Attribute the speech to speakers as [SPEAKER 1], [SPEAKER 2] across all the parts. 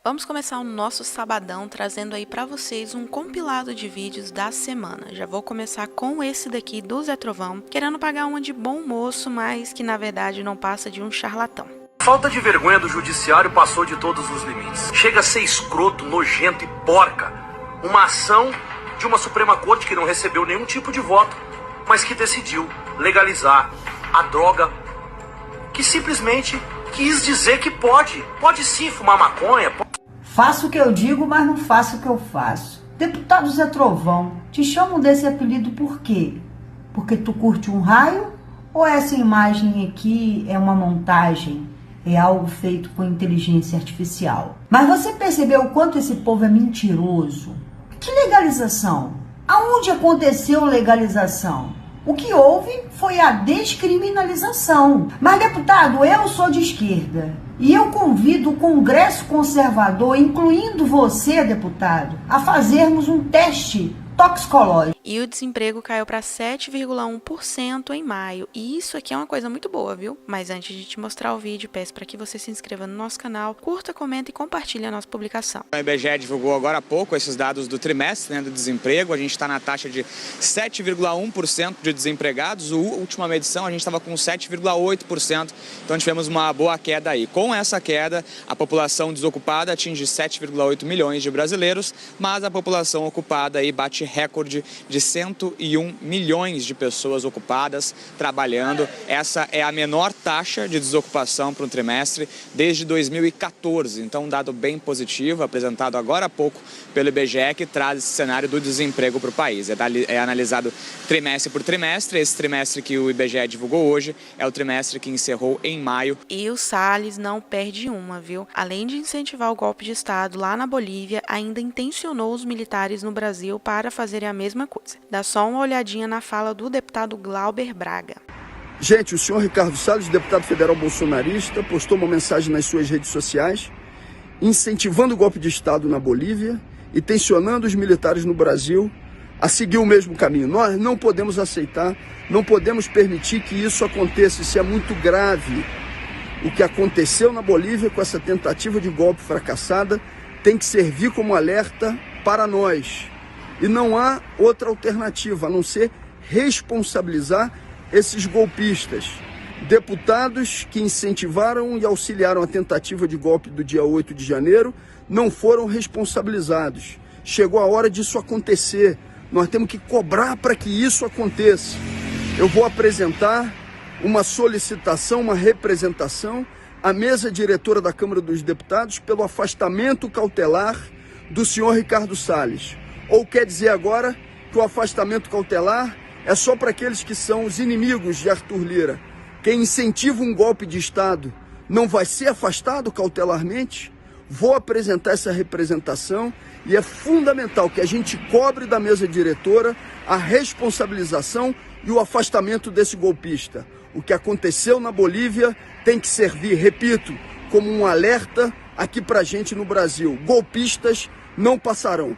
[SPEAKER 1] Vamos começar o nosso sabadão trazendo aí pra vocês um compilado de vídeos da semana. Já vou começar com esse daqui do Zé Trovão, querendo pagar uma de bom moço, mas que na verdade não passa de um charlatão.
[SPEAKER 2] Falta de vergonha do judiciário passou de todos os limites. Chega a ser escroto, nojento e porca. Uma ação de uma Suprema Corte que não recebeu nenhum tipo de voto, mas que decidiu legalizar a droga, que simplesmente quis dizer que pode sim fumar maconha.
[SPEAKER 3] Faço o que eu digo, mas não faço o que eu faço. Deputado Zé Trovão, te chamam desse apelido por quê? Porque tu curte um raio? Ou essa imagem aqui é uma montagem? É algo feito com inteligência artificial? Mas você percebeu o quanto esse povo é mentiroso? Que legalização? Aonde aconteceu legalização? O que houve foi a descriminalização. Mas, deputado, eu sou de esquerda e eu convido o Congresso Conservador, incluindo você, deputado, a fazermos um teste toxicológico.
[SPEAKER 1] E o desemprego caiu para 7,1% em maio. E isso aqui é uma coisa muito boa, viu? Mas antes de te mostrar o vídeo, peço para que você se inscreva no nosso canal, curta, comenta e compartilhe a nossa publicação.
[SPEAKER 4] O IBGE divulgou agora há pouco esses dados do trimestre, do desemprego. A gente está na taxa de 7,1% de desempregados. A última medição a gente estava com 7,8%. Então tivemos uma boa queda aí. Com essa queda, a população desocupada atinge 7,8 milhões de brasileiros, mas a população ocupada aí bate recorde de 101 milhões de pessoas ocupadas, trabalhando. Essa é a menor taxa de desocupação para um trimestre desde 2014. Então, um dado bem positivo, apresentado agora há pouco pelo IBGE, que traz esse cenário do desemprego para o país. É analisado trimestre por trimestre. Esse trimestre que o IBGE divulgou hoje é o trimestre que encerrou em maio.
[SPEAKER 1] E o Salles não perde uma, viu? Além de incentivar o golpe de Estado lá na Bolívia, ainda intencionou os militares no Brasil para fazerem a mesma coisa. Dá só uma olhadinha na fala do deputado Glauber Braga.
[SPEAKER 5] Gente, o senhor Ricardo Salles, deputado federal bolsonarista, postou uma mensagem nas suas redes sociais incentivando o golpe de Estado na Bolívia e tensionando os militares no Brasil a seguir o mesmo caminho. Nós não podemos aceitar, não podemos permitir que isso aconteça. Isso é muito grave. O que aconteceu na Bolívia com essa tentativa de golpe fracassada tem que servir como alerta para nós. E não há outra alternativa a não ser responsabilizar esses golpistas. Deputados que incentivaram e auxiliaram a tentativa de golpe do dia 8 de janeiro não foram responsabilizados. Chegou a hora disso acontecer. Nós temos que cobrar para que isso aconteça. Eu vou apresentar uma solicitação, uma representação à mesa diretora da Câmara dos Deputados pelo afastamento cautelar do senhor Ricardo Salles. Ou quer dizer agora que o afastamento cautelar é só para aqueles que são os inimigos de Arthur Lira. Quem incentiva um golpe de Estado não vai ser afastado cautelarmente? Vou apresentar essa representação e é fundamental que a gente cobre da mesa diretora a responsabilização e o afastamento desse golpista. O que aconteceu na Bolívia tem que servir, repito, como um alerta aqui pra gente no Brasil. Golpistas não passarão.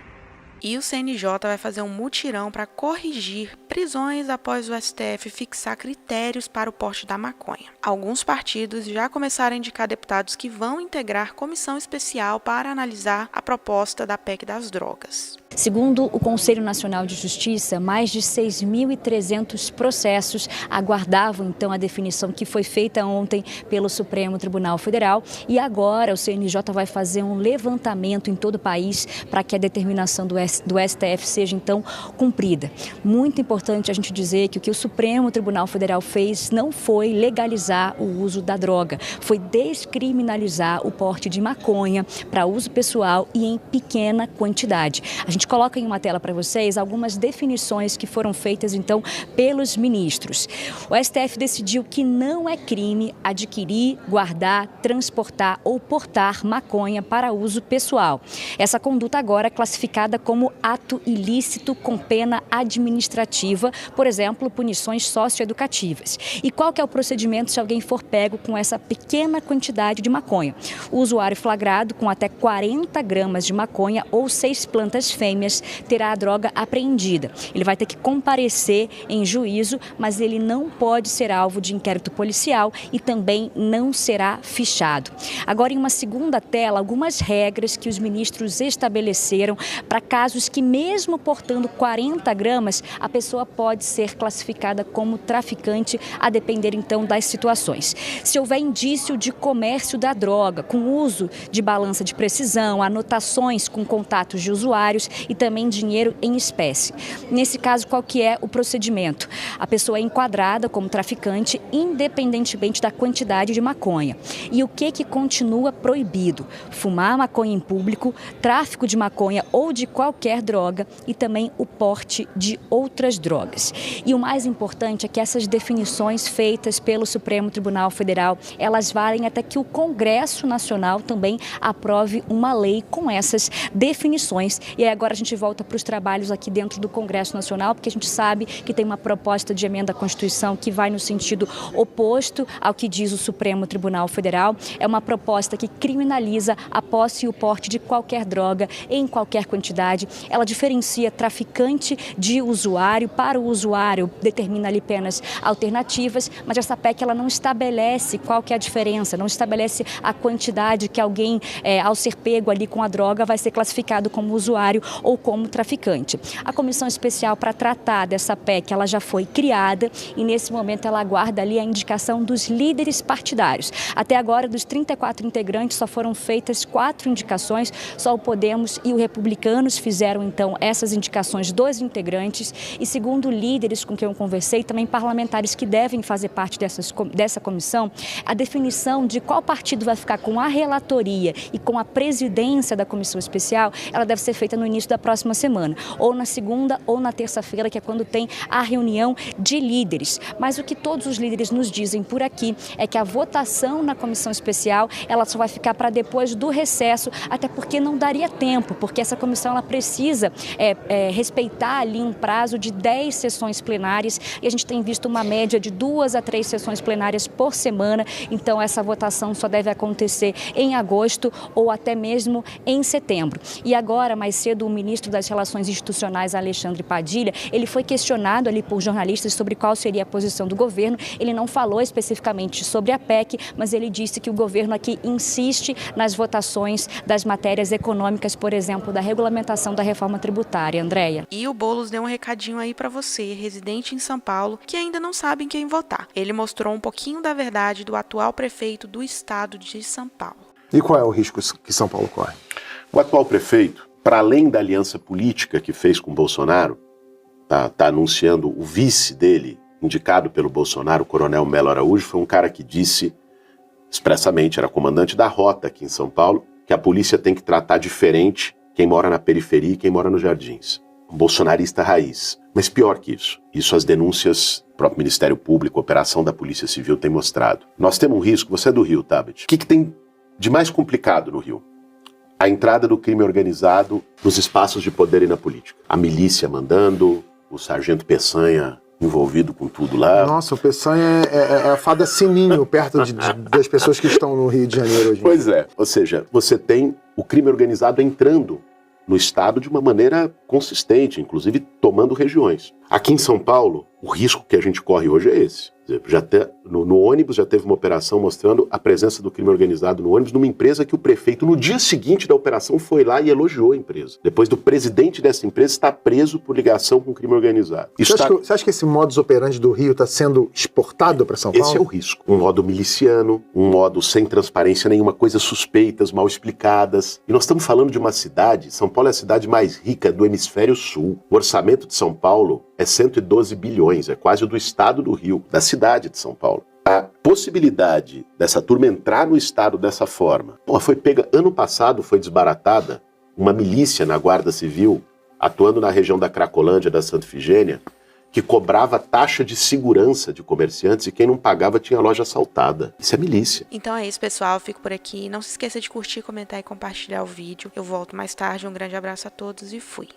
[SPEAKER 1] E o CNJ vai fazer um mutirão para corrigir prisões após o STF fixar critérios para o porte da maconha. Alguns partidos já começaram a indicar deputados que vão integrar comissão especial para analisar a proposta da PEC das drogas.
[SPEAKER 6] Segundo o Conselho Nacional de Justiça, mais de 6.300 processos aguardavam então a definição que foi feita ontem pelo Supremo Tribunal Federal e agora o CNJ vai fazer um levantamento em todo o país para que a determinação do STF seja então cumprida. Muito importante a gente dizer que o Supremo Tribunal Federal fez não foi legalizar o uso da droga, foi descriminalizar o porte de maconha para uso pessoal e em pequena quantidade. A gente coloca em uma tela para vocês algumas definições que foram feitas então pelos ministros. O STF decidiu que não é crime adquirir, guardar, transportar ou portar maconha para uso pessoal. Essa conduta agora é classificada como ato ilícito com pena administrativa alternativa, por exemplo, punições socioeducativas. E qual que é o procedimento se alguém for pego com essa pequena quantidade de maconha? O usuário flagrado com até 40 gramas de maconha ou 6 plantas fêmeas terá a droga apreendida. Ele vai ter que comparecer em juízo, mas ele não pode ser alvo de inquérito policial e também não será fichado. Agora, em uma segunda tela, algumas regras que os ministros estabeleceram para casos que, mesmo portando 40 gramas, a pessoa pode ser classificada como traficante, a depender então das situações. Se houver indício de comércio da droga, com uso de balança de precisão, anotações com contatos de usuários e também dinheiro em espécie. Nesse caso, qual que é o procedimento? A pessoa é enquadrada como traficante independentemente da quantidade de maconha. E o que continua proibido? Fumar maconha em público, tráfico de maconha ou de qualquer droga e também o porte de outras drogas. E o mais importante é que essas definições feitas pelo Supremo Tribunal Federal, elas valem até que o Congresso Nacional também aprove uma lei com essas definições. E aí agora a gente volta para os trabalhos aqui dentro do Congresso Nacional, porque a gente sabe que tem uma proposta de emenda à Constituição que vai no sentido oposto ao que diz o Supremo Tribunal Federal. É uma proposta que criminaliza a posse e o porte de qualquer droga em qualquer quantidade. Ela diferencia traficante de usuário. Para o usuário, determina ali penas alternativas, mas essa PEC ela não estabelece qual que é a diferença, não estabelece a quantidade que alguém, ao ser pego ali com a droga, vai ser classificado como usuário ou como traficante. A comissão especial para tratar dessa PEC, ela já foi criada e nesse momento ela aguarda ali a indicação dos líderes partidários. Até agora, dos 34 integrantes, só foram feitas 4 indicações, só o Podemos e o Republicanos fizeram então essas indicações dos integrantes e, segundo líderes com quem eu conversei, também parlamentares que devem fazer parte dessa comissão, a definição de qual partido vai ficar com a relatoria e com a presidência da comissão especial, ela deve ser feita no início da próxima semana, ou na segunda ou na terça-feira, que é quando tem a reunião de líderes. Mas o que todos os líderes nos dizem por aqui é que a votação na comissão especial, ela só vai ficar para depois do recesso, até porque não daria tempo, porque essa comissão ela precisa respeitar ali um prazo de 10 sessões plenárias e a gente tem visto uma média de 2 a 3 sessões plenárias por semana, então essa votação só deve acontecer em agosto ou até mesmo em setembro. E agora, mais cedo, o ministro das Relações Institucionais, Alexandre Padilha, ele foi questionado ali por jornalistas sobre qual seria a posição do governo. Ele não falou especificamente sobre a PEC, mas ele disse que o governo aqui insiste nas votações das matérias econômicas, por exemplo, da regulamentação da reforma tributária. Andréia.
[SPEAKER 1] E o Boulos deu um recadinho aí para você, residente em São Paulo, que ainda não sabe em quem votar. Ele mostrou um pouquinho da verdade do atual prefeito do estado de São Paulo.
[SPEAKER 7] E qual é o risco que São Paulo corre?
[SPEAKER 8] O atual prefeito, para além da aliança política que fez com Bolsonaro, tá anunciando o vice dele, indicado pelo Bolsonaro, o coronel Melo Araújo, foi um cara que disse expressamente, era comandante da rota aqui em São Paulo, que a polícia tem que tratar diferente quem mora na periferia e quem mora nos jardins. Um bolsonarista raiz. Mas pior que isso as denúncias do próprio Ministério Público, a operação da Polícia Civil tem mostrado. Nós temos um risco, você é do Rio, Tabet. O que tem de mais complicado no Rio? A entrada do crime organizado nos espaços de poder e na política. A milícia mandando, o sargento Peçanha envolvido com tudo lá.
[SPEAKER 7] Nossa, o Peçanha é a fada sininho perto das pessoas que estão no Rio de Janeiro hoje.
[SPEAKER 8] Pois é, ou seja, você tem o crime organizado entrando no estado de uma maneira consistente, inclusive tomando regiões. Aqui em São Paulo, o risco que a gente corre hoje é esse. No ônibus já teve uma operação mostrando a presença do crime organizado no ônibus numa empresa que o prefeito, no dia seguinte da operação, foi lá e elogiou a empresa. Depois do presidente dessa empresa estar preso por ligação com o crime organizado.
[SPEAKER 7] Você acha que esse modus operandi do Rio está sendo exportado para São Paulo?
[SPEAKER 8] Esse é o risco. Um modo miliciano, um modo sem transparência nenhuma, coisas suspeitas, mal explicadas. E nós estamos falando de uma cidade, São Paulo é a cidade mais rica do hemisfério sul. O orçamento de São Paulo é 112 bilhões, é quase o do estado do Rio, da cidade de São Paulo. A possibilidade dessa turma entrar no estado dessa forma, foi pega ano passado, foi desbaratada uma milícia na Guarda Civil, atuando na região da Cracolândia, da Santa Ifigênia, que cobrava taxa de segurança de comerciantes e quem não pagava tinha a loja assaltada. Isso é milícia.
[SPEAKER 1] Então é isso, pessoal. Eu fico por aqui. Não se esqueça de curtir, comentar e compartilhar o vídeo. Eu volto mais tarde. Um grande abraço a todos e fui.